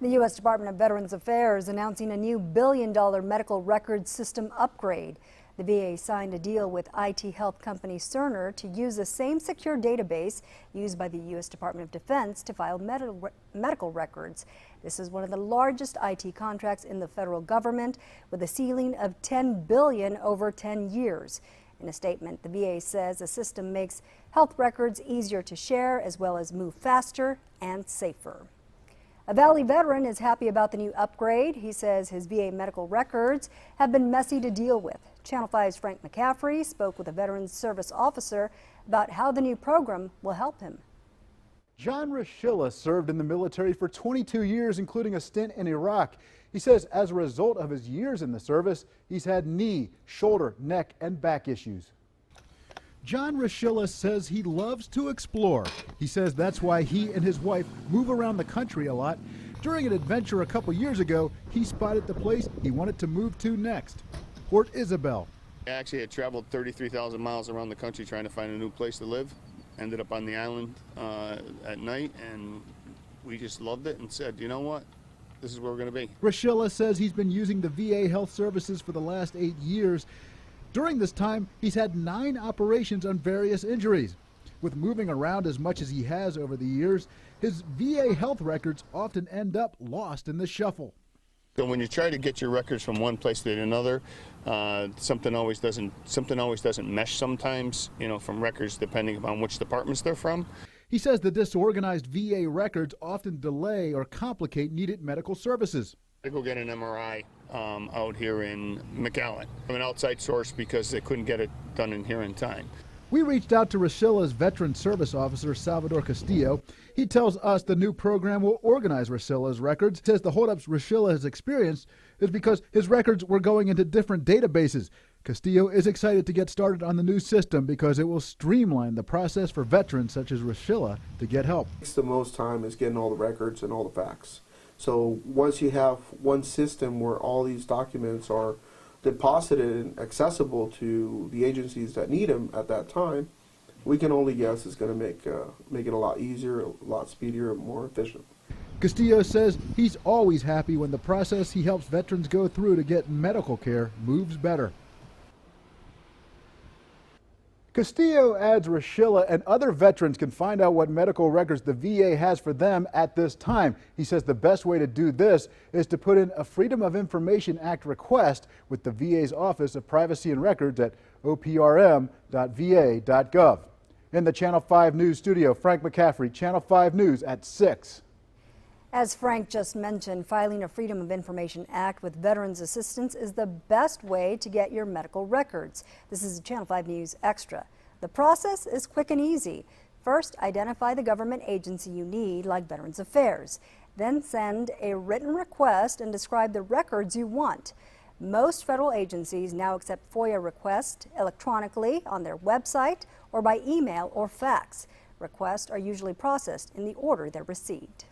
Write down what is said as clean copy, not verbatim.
The U.S. Department of Veterans Affairs announcing a new billion-dollar medical records system upgrade. The VA signed a deal with IT health company Cerner to use the same secure database used by the U.S. Department of Defense to file medical records. This is one of the largest IT contracts in the federal government, with a ceiling of $10 billion over 10 years. In a statement, the VA says the system makes health records easier to share as well as move faster and safer. A Valley veteran is happy about the new upgrade. He says his VA medical records have been messy to deal with. Channel 5's Frank McCaffrey spoke with a Veterans Service officer about how the new program will help him. John Rashilla served in the military for 22 years, including a stint in Iraq. He says as a result of his years in the service, he's had knee, shoulder, neck, and back issues. John Rashilla says he loves to explore. He says that's why he and his wife move around the country a lot. During an adventure a couple years ago, he spotted the place he wanted to move to next, Port Isabel. I actually had traveled 33,000 miles around the country trying to find a new place to live. Ended up on the island at night, and we just loved it and said, you know what? This is where we're going to be. Rashilla says he's been using the VA health services for the last 8 years. During this time, he's had 9 operations on various injuries. With moving around as much as he has over the years, his VA health records often end up lost in the shuffle. So when you try to get your records from one place to another, something always doesn't mesh sometimes, you know, from records depending upon which departments they're from. He says the disorganized VA records often delay or complicate needed medical services. I go get an MRI out here in McAllen. I'm an outside source because they couldn't get it done in here in time. We reached out to Rashilla's Veteran Service Officer, Salvador Castillo. He tells us the new program will organize Rashilla's records. He says the holdups Rashilla has experienced is because his records were going into different databases. Castillo is excited to get started on the new system because it will streamline the process for veterans such as Rashilla to get help. The most time is getting all the records and all the facts. So once you have one system where all these documents are deposited and accessible to the agencies that need them at that time, we can only guess it's going to make it a lot easier, a lot speedier, and more efficient. Castillo says he's always happy when the process he helps veterans go through to get medical care moves better. Castillo adds Rashilla and other veterans can find out what medical records the VA has for them at this time. He says the best way to do this is to put in a Freedom of Information Act request with the VA's Office of Privacy and Records at oprm.va.gov. In the Channel 5 News studio, Frank McCaffrey, Channel 5 News at 6. As Frank just mentioned, filing a Freedom of Information Act with Veterans Assistance is the best way to get your medical records. This is a Channel 5 News Extra. The process is quick and easy. First, identify the government agency you need, like Veterans Affairs. Then send a written request and describe the records you want. Most federal agencies now accept FOIA requests electronically on their website or by email or fax. Requests are usually processed in the order they're received.